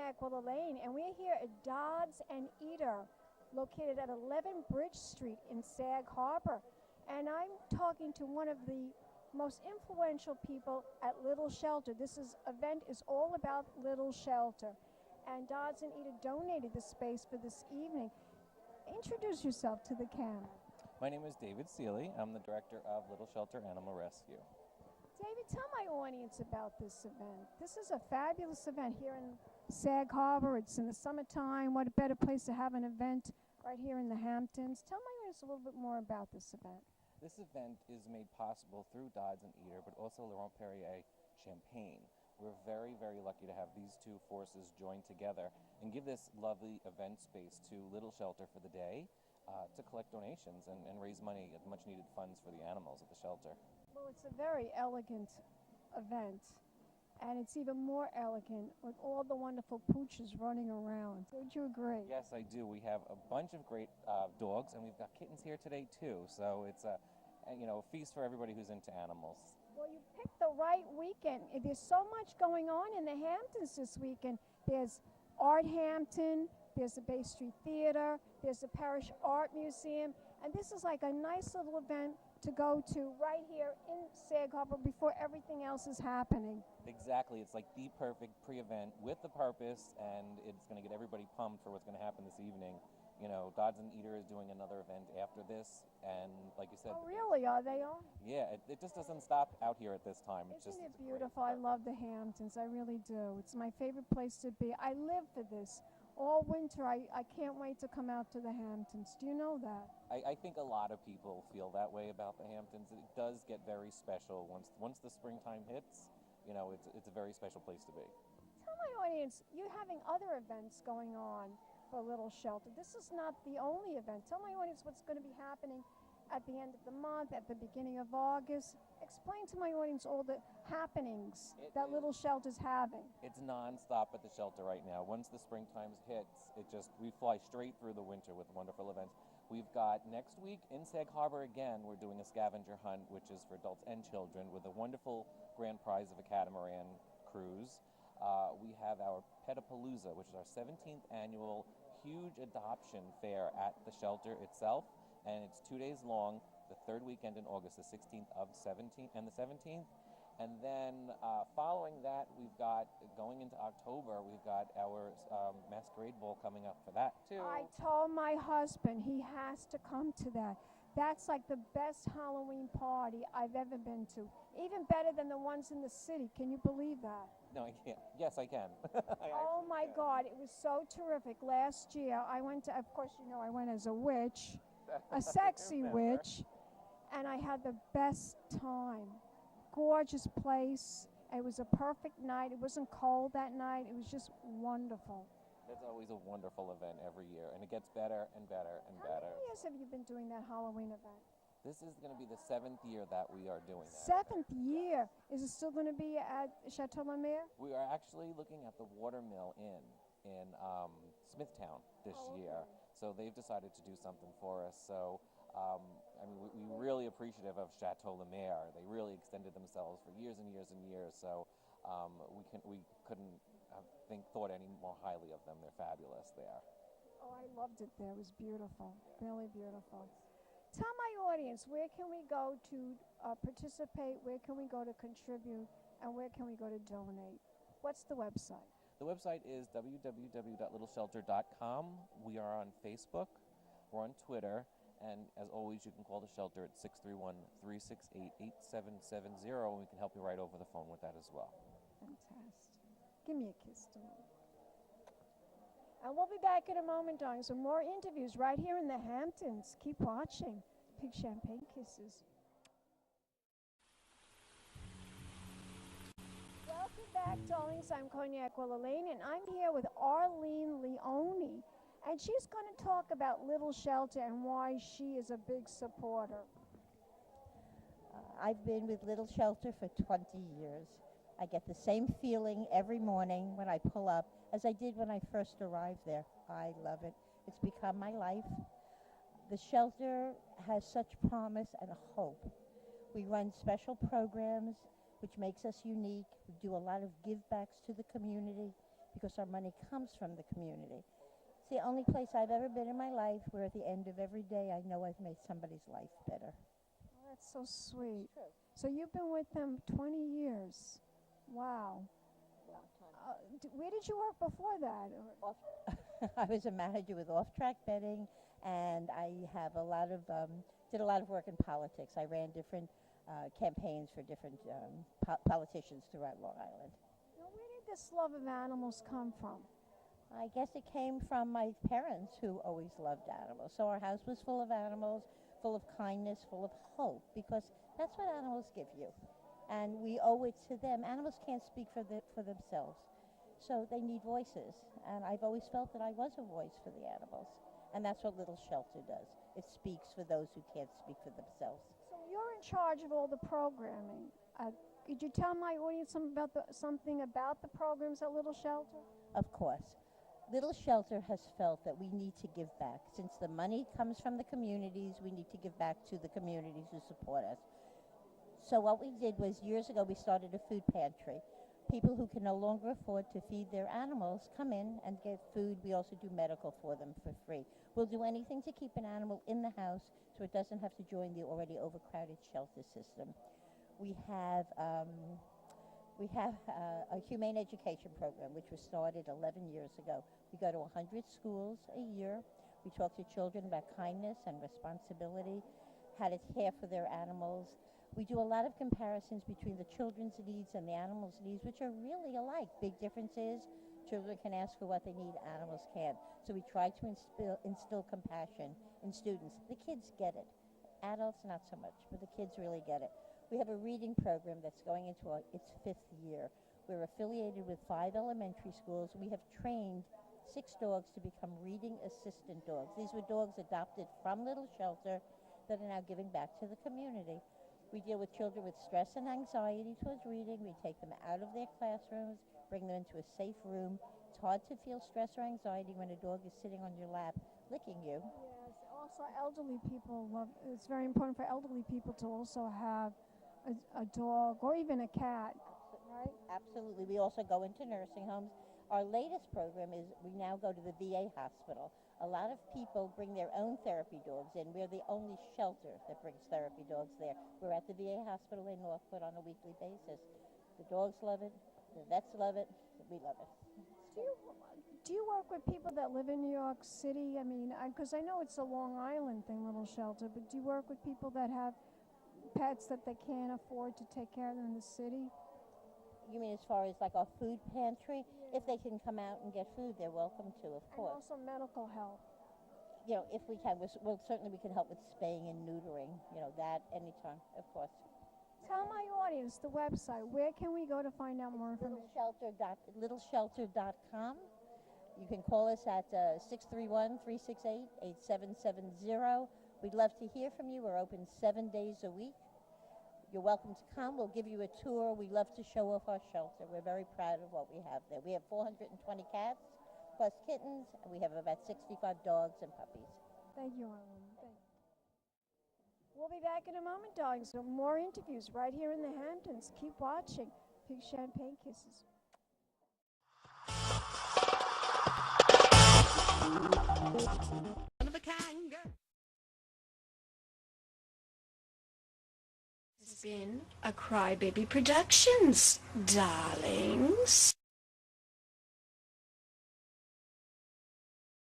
Cognac, Wellerlane, and we're here at Dodds Eder, located at 11 Bridge Street in Sag Harbor. And I'm talking to one of the most influential people at Little Shelter. This event is all about Little Shelter. And Dodds Eder donated the space for this evening. Introduce yourself to the camera. My name is David Ceeley. I'm the director of Little Shelter Animal Rescue. David, tell my audience about this event. This is a fabulous event here in Sag Harbor. It's in the summertime. What a better place to have an event right here in the Hamptons. Tell my audience a little bit more about this event. This event is made possible through Dodds Eder, but also Laurent Perrier Champagne. We're very, very lucky to have these two forces join together and give this lovely event space to Little Shelter for the day to collect donations and raise money, much needed funds for the animals at the shelter. Well, it's a very elegant event, and it's even more elegant with all the wonderful pooches running around. Don't you agree? Yes, I do. We have a bunch of great dogs, and we've got kittens here today too. So it's a feast for everybody who's into animals. Well, you picked the right weekend. There's so much going on in the Hamptons this weekend. There's Art Hampton, there's the Bay Street Theater, there's the Parish Art Museum, and this is like a nice little event to go to right here in Sag Harbor before everything else is happening. Exactly. It's like the perfect pre-event with the purpose, and it's going to get everybody pumped for what's going to happen this evening. You know, Dodds Eder is doing another event after this, and like you said... Oh, really? Are they on? Yeah, it just doesn't stop out here at this time. Isn't it beautiful? I love the Hamptons. I really do. It's my favorite place to be. I live for this. All winter, I can't wait to come out to the Hamptons. Do you know that? I think a lot of people feel that way about the Hamptons. It does get very special once the springtime hits. You know, it's a very special place to be. Tell my audience, you're having other events going on for Little Shelter. This is not the only event. Tell my audience what's going to be happening at the end of the month, at the beginning of August. Explain to my audience all the happenings that Little Shelter's having. It's non-stop at the shelter right now. Once the springtime hits, we fly straight through the winter with wonderful events. We've got next week in Sag Harbor again, we're doing a scavenger hunt, which is for adults and children, with a wonderful grand prize of a catamaran cruise. We have our Petapalooza, which is our 17th annual huge adoption fair at the shelter itself, and it's 2 days long, the third weekend in August, the 16th and the 17th. And then following that, we've got, going into October, we've got our Masquerade Ball coming up for that too. I told my husband he has to come to that. That's like the best Halloween party I've ever been to. Even better than the ones in the city. Can you believe that? No, I can't. Yes, I can. Oh my God, it was so terrific. Last year, I went to, of course, you know, I went as a witch, a sexy witch, and I had the best time. Gorgeous place. It was a perfect night. It wasn't cold that night. It was just wonderful. That's always a wonderful event every year, and it gets better and better and better. How many years have you been doing that Halloween event? This is going to be the 7th year that we are doing that. 7th year? Is it still going to be at Chateau La Mer? We are actually looking at the Watermill Inn in Smithtown this year. So they've decided to do something for us. So, I mean, we're really appreciative of Chateau La Mer. They really extended themselves for years and years and years. So we couldn't have thought any more highly of them. They're fabulous there. Oh, I loved it there. It was beautiful, really beautiful. Tell my audience, where can we go to participate? Where can we go to contribute? And where can we go to donate? What's the website? The website is www.littleshelter.com. We are on Facebook. We're on Twitter. And as always, you can call the shelter at 631-368-8770, and we can help you right over the phone with that as well. Fantastic. Give me a kiss, Dawn. And we'll be back in a moment, darling. Some more interviews right here in the Hamptons. Keep watching. Big champagne kisses. Welcome back, darlings. I'm Cognac Wellerlane, and I'm here with Arlene Leoni. And she's going to talk about Little Shelter and why she is a big supporter. I've been with Little Shelter for 20 years. I get the same feeling every morning when I pull up as I did when I first arrived there. I love it. It's become my life. The shelter has such promise and hope. We run special programs, which makes us unique. We do a lot of give-backs to the community. because our money comes from the community. It's the only place I've ever been in my life where at the end of every day I know I've made somebody's life better. Oh, that's so sweet. True. So you've been with them 20 years. Wow. Long time. Where did you work before that? I was a manager with off-track betting, and I have did a lot of work in politics. I ran different campaigns for different politicians throughout Long Island. Now, where did this love of animals come from? I guess it came from my parents, who always loved animals. So our house was full of animals, full of kindness, full of hope, because that's what animals give you. And we owe it to them. Animals can't speak for themselves, so they need voices. And I've always felt that I was a voice for the animals. And that's what Little Shelter does. It speaks for those who can't speak for themselves. So you're in charge of all the programming. Could you tell my audience something about the programs at Little Shelter? Of course. Little Shelter has felt that we need to give back. Since the money comes from the communities, we need to give back to the communities who support us. So what we did was, years ago, we started a food pantry. People who can no longer afford to feed their animals come in and get food. We also do medical for them for free. We'll do anything to keep an animal in the house so it doesn't have to join the already overcrowded shelter system. We have a humane education program, which was started 11 years ago. We go to 100 schools a year. We talk to children about kindness and responsibility, how to care for their animals. We do a lot of comparisons between the children's needs and the animals' needs, which are really alike. Big difference is children can ask for what they need, animals can't. So we try to instill compassion in students. The kids get it. Adults, not so much, but the kids really get it. We have a reading program that's going into its 5th year. We're affiliated with 5 elementary schools. We have trained 6 dogs to become reading assistant dogs. These were dogs adopted from Little Shelter that are now giving back to the community. We deal with children with stress and anxiety towards reading. We take them out of their classrooms, bring them into a safe room. It's hard to feel stress or anxiety when a dog is sitting on your lap, licking you. Yes. Also, elderly people it's very important for elderly people to also have a dog or even a cat, right? Absolutely. We also go into nursing homes. Our latest program is we now go to the VA hospital. A lot of people bring their own therapy dogs in. We're the only shelter that brings therapy dogs there. We're at the VA hospital in Northwood on a weekly basis. The dogs love it. The vets love it. We love it. Do you work with people that live in New York City? I mean, because I know it's a Long Island thing, Little Shelter, but do you work with people that have pets that they can't afford to take care of them in the city? You mean as far as like our food pantry? Yeah. If they can come out and get food, they're welcome to, of course. And also medical help. You know, if we can, certainly we can help with spaying and neutering, that anytime, of course. Tell my audience the website. Where can we go to find out more information? Littleshelter.com. You can call us at 631-368-8770. We'd love to hear from you. We're open 7 days a week. You're welcome to come. We'll give you a tour. We love to show off our shelter. We're very proud of what we have there. We have 420 cats plus kittens, and we have about 65 dogs and puppies. Thank you, Arlene. Thank you. We'll be back in a moment, darlings, with more interviews right here in the Hamptons. Keep watching Pink Champagne Kisses. One of a kind girl. This has been a Crybaby Productions, darlings.